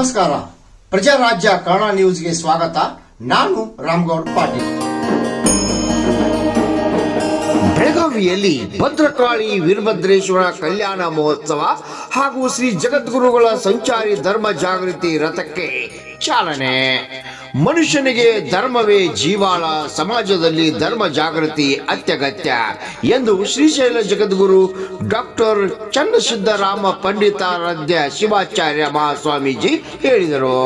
ನಮಸ್ಕಾರ. ಪ್ರಜಾರಾಜ್ಯ ಕನ್ನಡ ನ್ಯೂಸ್ಗೆ ಸ್ವಾಗತ. ನಾನು ರಾಮಗೌಡ ಪಾಟೀಲ್. ಬೆಳಗಾವಿಯಲ್ಲಿ ಭದ್ರಕಾಳಿ ವೀರಭದ್ರೇಶ್ವರ ಕಲ್ಯಾಣ ಮಹೋತ್ಸವ ಹಾಗೂ ಶ್ರೀ ಜಗದ್ಗುರುಗಳ ಸಂಚಾರಿ ಧರ್ಮ ಜಾಗೃತಿ ರಥಕ್ಕೆ ಚಾಲನೆ. ಮನುಷ್ಯನಿಗೆ ಧರ್ಮವೇ ಜೀವಾಳ, ಸಮಾಜದಲ್ಲಿ ಧರ್ಮ ಜಾಗೃತಿ ಅತ್ಯಗತ್ಯ ಎಂದು ಶ್ರೀಶೈಲ ಜಗದ್ಗುರು ಡಾಕ್ಟರ್ ಚನ್ನಸಿದ್ದರಾಮ ಪಂಡಿತಾರಾಧ್ಯ ಶಿವಾಚಾರ್ಯ ಮಹಾಸ್ವಾಮೀಜಿ ಹೇಳಿದರು.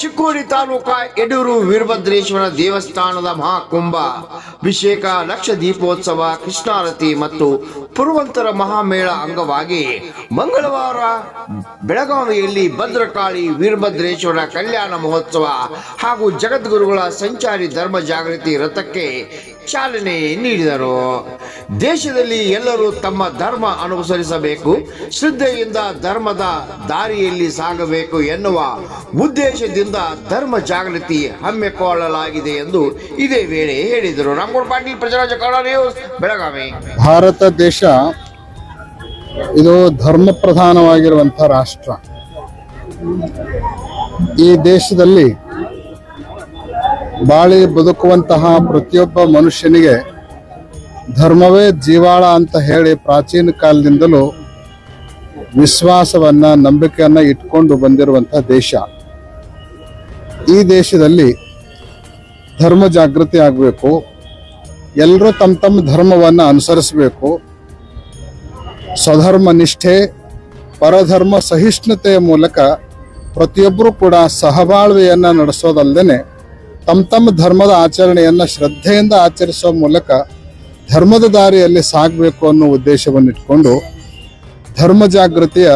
ಚಿಕ್ಕೋಡಿ ತಾಲೂಕಾ ಯಡೂರು ವೀರಭದ್ರೇಶ್ವರ ದೇವಸ್ಥಾನದ ಮಹಾಕುಂಭ ಅಭಿಷೇಕ, ಲಕ್ಷ ದೀಪೋತ್ಸವ, ಕೃಷ್ಣಾರತಿ ಮತ್ತು ಪುರವಂತರ ಮಹಾಮೇಳ ಅಂಗವಾಗಿ ಮಂಗಳವಾರ ಬೆಳಗಾವಿಯಲ್ಲಿ ಭದ್ರಕಾಳಿ ವೀರಭದ್ರೇಶ್ವರ ಕಲ್ಯಾಣ ಮಹೋತ್ಸವ ಹಾಗೂ ಜಗದ್ಗುರುಗಳ ಸಂಚಾರಿ ಧರ್ಮ ಜಾಗೃತಿ ರಥಕ್ಕೆ ಚಾಲನೆ ನೀಡಿದರು. ದೇಶದಲ್ಲಿ ಎಲ್ಲರೂ ತಮ್ಮ ಧರ್ಮ ಅನುಸರಿಸಬೇಕು, ಶ್ರದ್ಧೆಯಿಂದ ಧರ್ಮದ ದಾರಿಯಲ್ಲಿ ಸಾಗಬೇಕು ಎನ್ನುವ ಉದ್ದೇಶದಿಂದ ಧರ್ಮ ಜಾಗೃತಿ ಹಮ್ಮಿಕೊಳ್ಳಲಾಗಿದೆ ಎಂದು ಇದೇ ವೇಳೆ ಹೇಳಿದರು. ರಾಮಗೌಡ ಪಾಟೀಲ್, ಪ್ರಜಾರಾಜ್ಯ ಕನ್ನಡ ನ್ಯೂಸ್, ಬೆಳಗಾವಿ. ಭಾರತ ದೇಶ ಇದು ಧರ್ಮ ಪ್ರಧಾನವಾಗಿರುವಂತಹ ರಾಷ್ಟ್ರ. ಈ ದೇಶದಲ್ಲಿ ಬಾಳಿ ಬದುಕುವಂತಹ ಪ್ರತಿಯೊಬ್ಬ ಮನುಷ್ಯನಿಗೆ ಧರ್ಮವೇ ಜೀವಾಳ ಅಂತ ಹೇಳಿ ಪ್ರಾಚೀನ ಕಾಲದಿಂದಲೂ ವಿಶ್ವಾಸವನ್ನ, ನಂಬಿಕೆಯನ್ನ ಇಟ್ಕೊಂಡು ಬಂದಿರುವಂತಹ ದೇಶ. ಈ ದೇಶದಲ್ಲಿ ಧರ್ಮ ಜಾಗೃತಿ ಆಗಬೇಕು, ಎಲ್ಲರೂ ತಮ್ಮ ತಮ್ಮ ಧರ್ಮವನ್ನು ಅನುಸರಿಸಬೇಕು. ಸ್ವಧರ್ಮ ನಿಷ್ಠೆ, ಪರಧರ್ಮ ಸಹಿಷ್ಣುತೆಯ ಮೂಲಕ ಪ್ರತಿಯೊಬ್ಬರೂ ಕೂಡ ಸಹಬಾಳ್ವೆಯನ್ನು ನಡೆಸೋದಲ್ಲದೆ ತಮ್ಮ ತಮ್ಮ ಧರ್ಮದ ಆಚರಣೆಯನ್ನು ಶ್ರದ್ಧೆಯಿಂದ ಆಚರಿಸುವ ಮೂಲಕ ಧರ್ಮದ ದಾರಿಯಲ್ಲಿ ಸಾಗಬೇಕು ಅನ್ನೋ ಉದ್ದೇಶವನ್ನು ಇಟ್ಕೊಂಡು ಧರ್ಮ ಜಾಗೃತಿಯ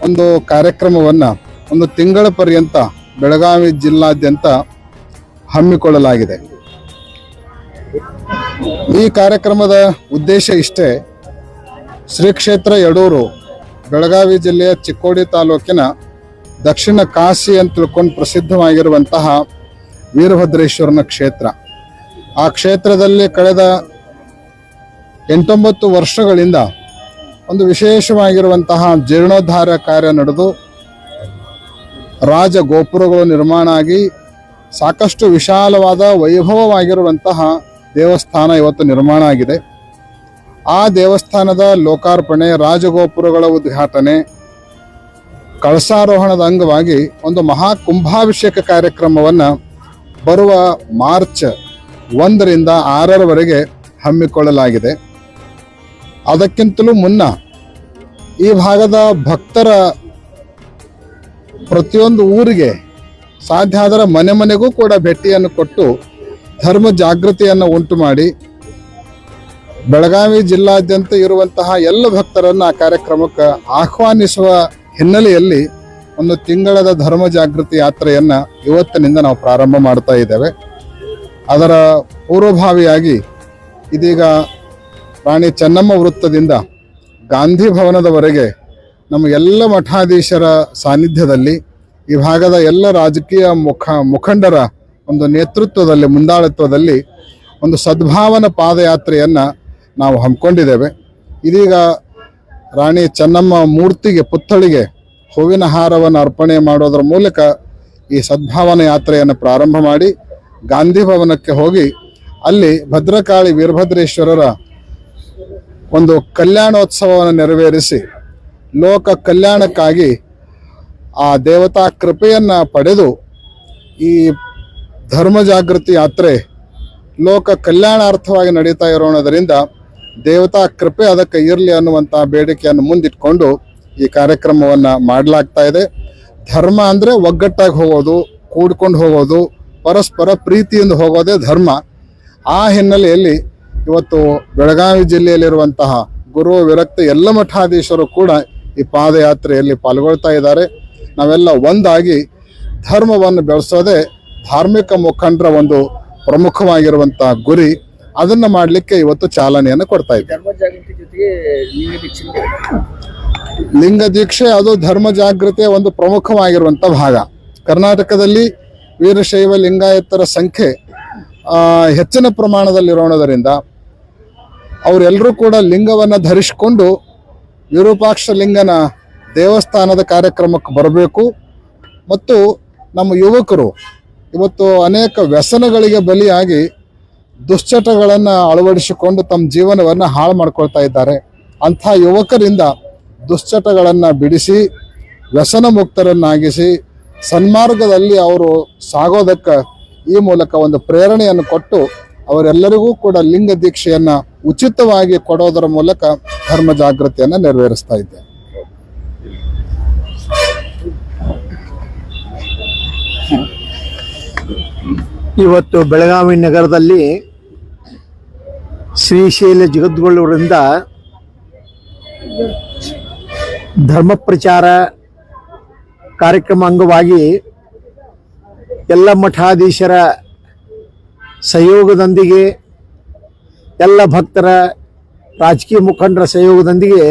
ಒಂದು ಕಾರ್ಯಕ್ರಮವನ್ನು ಒಂದು ತಿಂಗಳ ಪರ್ಯಂತ ಬೆಳಗಾವಿ ಜಿಲ್ಲಾದ್ಯಂತ ಹಮ್ಮಿಕೊಳ್ಳಲಾಗಿದೆ. ಈ ಕಾರ್ಯಕ್ರಮದ ಉದ್ದೇಶ ಇಷ್ಟೇ. ಶ್ರೀ ಕ್ಷೇತ್ರ ಯಡೂರು ಬೆಳಗಾವಿ ಜಿಲ್ಲೆಯ ಚಿಕ್ಕೋಡಿ ತಾಲೂಕಿನ ದಕ್ಷಿಣ ಕಾಶಿ ಅಂತ ತಿಳ್ಕೊಂಡು ಪ್ರಸಿದ್ಧವಾಗಿರುವಂತಹ ವೀರಭದ್ರೇಶ್ವರನ ಕ್ಷೇತ್ರ. ಆ ಕ್ಷೇತ್ರದಲ್ಲಿ ಕಳೆದ 8-9 ವರ್ಷಗಳಿಂದ ಒಂದು ವಿಶೇಷವಾಗಿರುವಂತಹ ಜೀರ್ಣೋದ್ಧಾರ ಕಾರ್ಯ ನಡೆದು ರಾಜ ಗೋಪುರಗಳು ನಿರ್ಮಾಣ ಆಗಿ ಸಾಕಷ್ಟು ವಿಶಾಲವಾದ ವೈಭವವಾಗಿರುವಂತಹ ದೇವಸ್ಥಾನ ಇವತ್ತು ನಿರ್ಮಾಣ ಆಗಿದೆ. ಆ ದೇವಸ್ಥಾನದ ಲೋಕಾರ್ಪಣೆ, ರಾಜಗೋಪುರಗಳ ಉದ್ಘಾಟನೆ, ಕಳಸಾರೋಹಣದ ಅಂಗವಾಗಿ ಒಂದು ಮಹಾ ಕುಂಭಾಭಿಷೇಕ ಕಾರ್ಯಕ್ರಮವನ್ನು ಬರುವ ಮಾರ್ಚ್ 1ರಿಂದ 6ರವರೆಗೆ ಹಮ್ಮಿಕೊಳ್ಳಲಾಗಿದೆ. ಅದಕ್ಕಿಂತಲೂ ಮುನ್ನ ಈ ಭಾಗದ ಭಕ್ತರ ಪ್ರತಿಯೊಂದು ಊರಿಗೆ ಸಾಧ್ಯ ಆದರೆ ಮನೆ ಮನೆಗೂ ಕೂಡ ಭೇಟಿಯನ್ನು ಕೊಟ್ಟು ಧರ್ಮ ಜಾಗೃತಿಯನ್ನು ಉಂಟು ಮಾಡಿ ಬೆಳಗಾವಿ ಜಿಲ್ಲಾದ್ಯಂತ ಇರುವಂತಹ ಎಲ್ಲ ಭಕ್ತರನ್ನು ಆ ಕಾರ್ಯಕ್ರಮಕ್ಕೆ ಆಹ್ವಾನಿಸುವ ಹಿನ್ನೆಲೆಯಲ್ಲಿ ಒಂದು ತಿಂಗಳದ ಧರ್ಮ ಜಾಗೃತಿ ಯಾತ್ರೆಯನ್ನು ಇವತ್ತಿನಿಂದ ನಾವು ಪ್ರಾರಂಭ ಮಾಡ್ತಾ ಇದ್ದೇವೆ. ಅದರ ಪೂರ್ವಭಾವಿಯಾಗಿ ಇದೀಗ ರಾಣಿ ಚೆನ್ನಮ್ಮ ವೃತ್ತದಿಂದ ಗಾಂಧಿ ಭವನದವರೆಗೆ ನಮ್ಮ ಎಲ್ಲ ಮಠಾಧೀಶರ ಸಾನ್ನಿಧ್ಯದಲ್ಲಿ ಈ ಭಾಗದ ಎಲ್ಲ ರಾಜಕೀಯ ಮುಖಂಡರ ಒಂದು ನೇತೃತ್ವದಲ್ಲಿ, ಮುಂದಾಳತ್ವದಲ್ಲಿ ಒಂದು ಸದ್ಭಾವನ ಪಾದಯಾತ್ರೆಯನ್ನು ನಾವು ಹಮ್ಮಿಕೊಂಡಿದ್ದೇವೆ. ಇದೀಗ ರಾಣಿ ಚೆನ್ನಮ್ಮ ಮೂರ್ತಿಗೆ, ಪುತ್ಥಳಿಗೆ ಹೂವಿನ ಹಾರವನ್ನು ಅರ್ಪಣೆ ಮಾಡೋದರ ಮೂಲಕ ಈ ಸದ್ಭಾವನ ಯಾತ್ರೆಯನ್ನು ಪ್ರಾರಂಭ ಮಾಡಿ ಗಾಂಧಿ ಭವನಕ್ಕೆ ಹೋಗಿ ಅಲ್ಲಿ ಭದ್ರಕಾಳಿ ವೀರಭದ್ರೇಶ್ವರರ ಒಂದು ಕಲ್ಯಾಣೋತ್ಸವವನ್ನು ನೆರವೇರಿಸಿ ಲೋಕ ಕಲ್ಯಾಣಕ್ಕಾಗಿ ಆ ದೇವತಾ ಕೃಪೆಯನ್ನು ಪಡೆದು ಈ ಧರ್ಮ ಜಾಗೃತಿ ಯಾತ್ರೆ ಲೋಕ ಕಲ್ಯಾಣಾರ್ಥವಾಗಿ ನಡೀತಾ ಇರೋಣದರಿಂದ ದೇವತಾ ಕೃಪೆ ಅದಕ್ಕೆ ಇರಲಿ ಅನ್ನುವಂಥ ಬೇಡಿಕೆಯನ್ನು ಮುಂದಿಟ್ಕೊಂಡು ಈ ಕಾರ್ಯಕ್ರಮವನ್ನು ಮಾಡಲಾಗ್ತಾ ಇದೆ. ಧರ್ಮ ಅಂದರೆ ಒಗ್ಗಟ್ಟಾಗಿ ಹೋಗೋದು, ಕೂಡ್ಕೊಂಡು ಹೋಗೋದು, ಪರಸ್ಪರ ಪ್ರೀತಿಯಿಂದ ಹೋಗೋದೇ ಧರ್ಮ. ಆ ಹಿನ್ನೆಲೆಯಲ್ಲಿ ಇವತ್ತು ಬೆಳಗಾವಿ ಜಿಲ್ಲೆಯಲ್ಲಿರುವಂತಹ ಗುರು ವಿರಕ್ತ ಎಲ್ಲ ಮಠಾಧೀಶರು ಕೂಡ ಈ ಪಾದಯಾತ್ರೆಯಲ್ಲಿ ಪಾಲ್ಗೊಳ್ತಾ ಇದ್ದಾರೆ. ನಾವೆಲ್ಲ ಒಂದಾಗಿ ಧರ್ಮವನ್ನು ಬೆಳೆಸೋದೇ ಧಾರ್ಮಿಕ ಮುಖಂಡರ ಒಂದು ಪ್ರಮುಖವಾಗಿರುವಂಥ ಗುರಿ. ಅದನ್ನು ಮಾಡಲಿಕ್ಕೆ ಇವತ್ತು ಚಾಲನೆಯನ್ನು ಕೊಡ್ತಾ ಇದ್ದಾರೆ. ಲಿಂಗ ದೀಕ್ಷೆ ಅದು ಧರ್ಮ ಜಾಗೃತಿಯ ಒಂದು ಪ್ರಮುಖವಾಗಿರುವಂಥ ಭಾಗ. ಕರ್ನಾಟಕದಲ್ಲಿ ವೀರಶೈವ ಲಿಂಗಾಯತರ ಸಂಖ್ಯೆ ಹೆಚ್ಚಿನ ಪ್ರಮಾಣದಲ್ಲಿರೋಣದರಿಂದ ಅವರೆಲ್ಲರೂ ಕೂಡ ಲಿಂಗವನ್ನು ಧರಿಸಿಕೊಂಡು ವಿರೂಪಾಕ್ಷ ಲಿಂಗನ ದೇವಸ್ಥಾನದ ಕಾರ್ಯಕ್ರಮಕ್ಕೆ ಬರಬೇಕು. ಮತ್ತು ನಮ್ಮ ಯುವಕರು ಇವತ್ತು ಅನೇಕ ವ್ಯಸನಗಳಿಗೆ ಬಲಿಯಾಗಿ ದುಶ್ಚಟಗಳನ್ನು ಅಳವಡಿಸಿಕೊಂಡು ತಮ್ಮ ಜೀವನವನ್ನು ಹಾಳು ಮಾಡ್ಕೊಳ್ತಾ ಇದ್ದಾರೆ. ಅಂಥ ಯುವಕರಿಂದ ದುಶ್ಚಟಗಳನ್ನು ಬಿಡಿಸಿ ವ್ಯಸನ ಮುಕ್ತರನ್ನಾಗಿಸಿ ಸನ್ಮಾರ್ಗದಲ್ಲಿ ಅವರು ಸಾಗೋದಕ್ಕೆ ಈ ಮೂಲಕ ಒಂದು ಪ್ರೇರಣೆಯನ್ನು ಕೊಟ್ಟು ಅವರೆಲ್ಲರಿಗೂ ಕೂಡ ಲಿಂಗ ದೀಕ್ಷೆಯನ್ನು ಉಚಿತವಾಗಿ ಕೊಡೋದರ ಮೂಲಕ ಧರ್ಮ ಜಾಗೃತಿಯನ್ನು ನೆರವೇರಿಸ್ತಾ ಇದ್ದೇವೆ. ಇವತ್ತು ಬೆಳಗಾವಿ ನಗರದಲ್ಲಿ ಶ್ರೀಶೈಲ ಜಗದ್ಗುರುವರಿಂದ ಧರ್ಮ ಪ್ರಚಾರ ಕಾರ್ಯಕ್ರಮ ಅಂಗವಾಗಿ ಎಲ್ಲ ಮಠಾಧೀಶರ ಸಹಯೋಗದೊಂದಿಗೆ ಎಲ್ಲ ಭಕ್ತರ ರಾಜಕೀಯ ಮುಖಂಡರ ಸಹಯೋಗದೊಂದಿಗೆ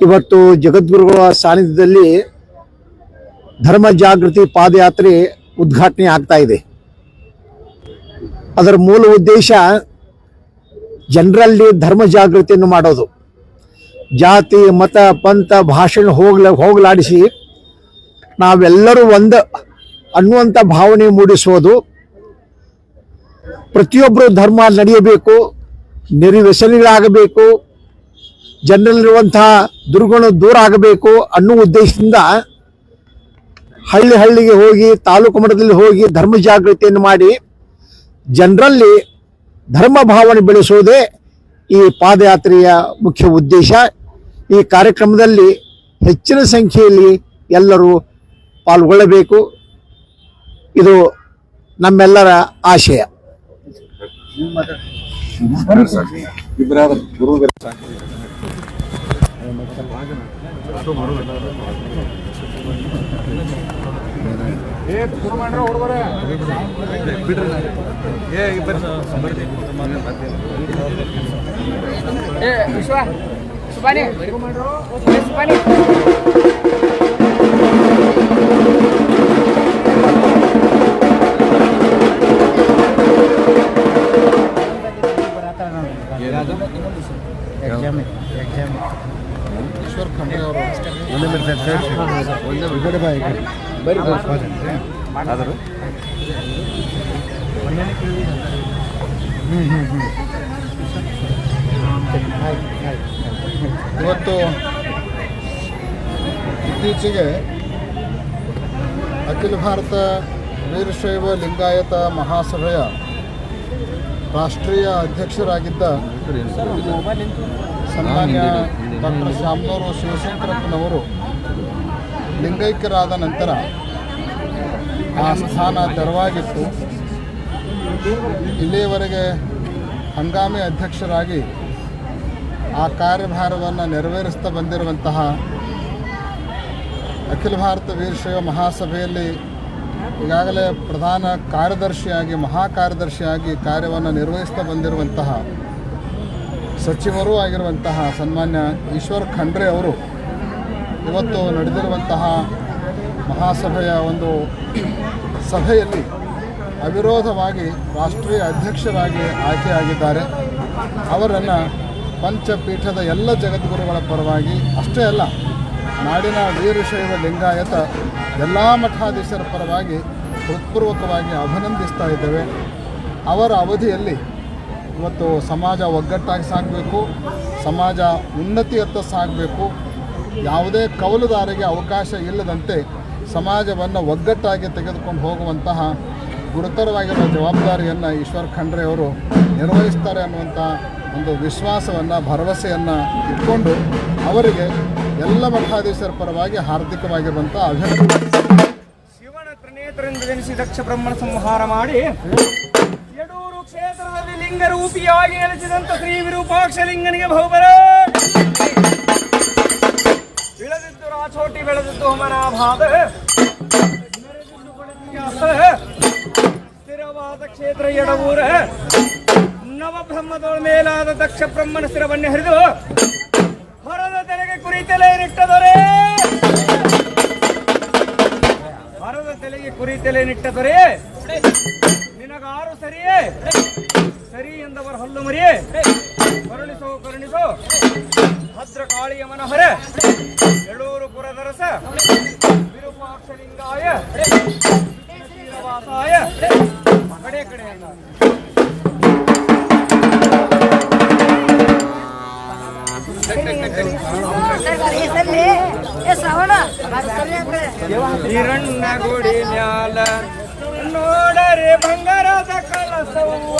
ಇವತ್ತು ಜಗದ್ಗುರುಗಳ ಸಾನ್ನಿಧ್ಯದಲ್ಲಿ ಧರ್ಮ ಜಾಗೃತಿ ಪಾದಯಾತ್ರೆ ಉದ್ಘಾಟನೆ ಆಗ್ತಾ ಇದೆ. ಅದರ ಮೂಲ ಉದ್ದೇಶ ಜನರಲ್ಲಿ ಧರ್ಮ ಜಾಗೃತಿಯನ್ನು ಮಾಡೋದು, ಜಾತಿ ಮತ ಪಂಥ ಭಾಷಣ ಹೋಗಲಾಡಿಸಿ ನಾವೆಲ್ಲರೂ ಒಂದು ಅನ್ನುವಂಥ ಭಾವನೆ ಮೂಡಿಸೋದು. ಪ್ರತಿಯೊಬ್ಬರು ಧರ್ಮ ನಡೆಯಬೇಕು, ನಿರ್ವ್ಯಸನಿಗಳಾಗಬೇಕು, ಜನರಲ್ಲಿರುವಂತಹ ದುರ್ಗುಣ ದೂರ ಆಗಬೇಕು ಅನ್ನುವ ಉದ್ದೇಶದಿಂದ ಹಳ್ಳಿಗೆ ಹೋಗಿ ತಾಲೂಕು ಮಟ್ಟದಲ್ಲಿ ಹೋಗಿ ಧರ್ಮ ಜಾಗೃತಿಯನ್ನು ಮಾಡಿ ಜನರಲ್ಲಿ ಧರ್ಮ ಭಾವನೆ ಬೆಳೆಸುವುದೇ ಈ ಪಾದಯಾತ್ರೆಯ ಮುಖ್ಯ ಉದ್ದೇಶ. ಈ ಕಾರ್ಯಕ್ರಮದಲ್ಲಿ ಹೆಚ್ಚಿನ ಸಂಖ್ಯೆಯಲ್ಲಿ ಎಲ್ಲರೂ ಪಾಲ್ಗೊಳ್ಳಬೇಕು, ಇದು ನಮ್ಮೆಲ್ಲರ ಆಶಯ. ಈಶ್ವರ್ ಖಂಡ್ರೆ ಅವರು ಇವತ್ತು ಇತ್ತೀಚೆಗೆ ಅಖಿಲ ಭಾರತ ವೀರಶೈವ ಲಿಂಗಾಯತ ಮಹಾಸಭೆಯ ರಾಷ್ಟ್ರೀಯ ಅಧ್ಯಕ್ಷರಾಗಿದ್ದ ಸನ್ಮಾನ್ಯ ಡಾಕ್ಟರ್ ಶಾಮನೂರು ಶಿವಶಂಕರಪ್ಪನವರು ಲಿಂಗೈಕ್ಯರಾದ ನಂತರ ಆ ಸ್ಥಾನ ತೆರವಾಗಿತ್ತು. ಇಲ್ಲಿಯವರೆಗೆ ಹಂಗಾಮಿ ಅಧ್ಯಕ್ಷರಾಗಿ ಆ ಕಾರ್ಯಭಾರವನ್ನು ನೆರವೇರಿಸ್ತಾ ಬಂದಿರುವಂತಹ ಅಖಿಲ ಭಾರತ ವೀರಶೈವ ಮಹಾಸಭೆಯಲ್ಲಿ ಈಗಾಗಲೇ ಪ್ರಧಾನ ಕಾರ್ಯದರ್ಶಿಯಾಗಿ ಮಹಾಕಾರ್ಯದರ್ಶಿಯಾಗಿ ಕಾರ್ಯವನ್ನು ನಿರ್ವಹಿಸ್ತಾ ಬಂದಿರುವಂತಹ ಸಚಿವರೂ ಆಗಿರುವಂತಹ ಸನ್ಮಾನ್ಯ ಈಶ್ವರ್ ಖಂಡ್ರೆ ಅವರು ಇವತ್ತು ನಡೆದಿರುವಂತಹ ಮಹಾಸಭೆಯ ಒಂದು ಸಭೆಯಲ್ಲಿ ಅವಿರೋಧವಾಗಿ ರಾಷ್ಟ್ರೀಯ ಅಧ್ಯಕ್ಷರಾಗಿ ಆಯ್ಕೆಯಾಗಿದ್ದಾರೆ. ಅವರನ್ನು ಪಂಚಪೀಠದ ಎಲ್ಲ ಜಗದ್ಗುರುಗಳ ಪರವಾಗಿ ಅಷ್ಟೇ ಅಲ್ಲ, ನಾಡಿನ ವೀರಶೈವ ಲಿಂಗಾಯತ ಎಲ್ಲ ಮಠಾಧೀಶರ ಪರವಾಗಿ ಹೃತ್ಪೂರ್ವಕವಾಗಿ ಅಭಿನಂದಿಸ್ತಾ ಇದ್ದೇವೆ. ಅವರ ಅವಧಿಯಲ್ಲಿ ಇವತ್ತು ಸಮಾಜ ಒಗ್ಗಟ್ಟಾಗಿ ಸಾಗಬೇಕು, ಸಮಾಜ ಉನ್ನತಿಯತ್ತ ಸಾಗಬೇಕು, ಯಾವುದೇ ಕವಲುದಾರಿಗೆ ಅವಕಾಶ ಇಲ್ಲದಂತೆ ಸಮಾಜವನ್ನು ಒಗ್ಗಟ್ಟಾಗಿ ತೆಗೆದುಕೊಂಡು ಹೋಗುವಂತಹ ಗುರುತರವಾಗಿರುವ ಜವಾಬ್ದಾರಿಯನ್ನು ಈಶ್ವರ್ ಖಂಡ್ರೆ ಅವರು ನಿರ್ವಹಿಸ್ತಾರೆ ಅನ್ನುವಂಥ ಒಂದು ವಿಶ್ವಾಸವನ್ನು ಭರವಸೆಯನ್ನು ಇಟ್ಕೊಂಡು ಅವರಿಗೆ ಎಲ್ಲ ಮಠಾಧೀಶರ ಪರವಾಗಿ ಹಾರ್ದಿಕವಾಗಿರುವಂಥ ಅಭಿನಂದನೆ. ಶಿವನ ತ್ರಿನೇತ್ರದಿಂದ ಜನಿಸಿ ದಕ್ಷ ಬ್ರಹ್ಮಣ ಸಂಹಾರ ಮಾಡಿ ಯಡೂರು ಕ್ಷೇತ್ರದಲ್ಲಿ ಲಿಂಗರೂಪಿಯಾಗಿ ನೆಲೆಸಿದಂಥ ಶ್ರೀ ವಿರೂಪಾಕ್ಷ ಲಿಂಗನಿಗೆ ಬಹುಬರ ಬೆಳೆದಿದ್ದು ರಾಚೋಟಿ ಬೆಳೆದಿದ್ದು ಹೋಮನಾಭಾದ ಸ್ಥಿರವಾದ ಕ್ಷೇತ್ರ ಎಡವೂರ ನವಬ್ರಹ್ಮದೊಳ ಮೇಲಾದ ದಕ್ಷ ಬ್ರಹ್ಮನ ಸ್ಥಿರವನ್ನೇ ಹರಿದು ಹೊರದ ತೆಲೆಗೆ ಕುರಿತಲೆ ನಿಟ್ಟದೊರೆ ಹೊರದ ತೆಲೆಗೆ ಕುರಿತಲೆ ನಿಟ್ಟದೊರೆ ನಿನಗಾರು ಸರಿಯೇ ಸರಿ ಎಂದವರ ಹಲ್ಲು ಮರಿಯೇ ಕರುಣಿಸೋ ಕರುಣಿಸೋ ಭದ್ರ ಕಾಳಿಯ ಮನೋಹರ ಎಳೂರು ಪುರದರಸ ವಿರೂಪ ವಿರೂಪಾಕ್ಷಲಿಂಗಾಯ ಶ್ರೀನಿವಾಸಾಯ ಕಡೆ ಕಡೆಯಲ್ಲ ಹಿರಣ್ಣ ಗುಡಿ ಮ್ಯಾಲ ನೋಡರೆ ಬಂಗಾರದ ಕಳಸವ್ವ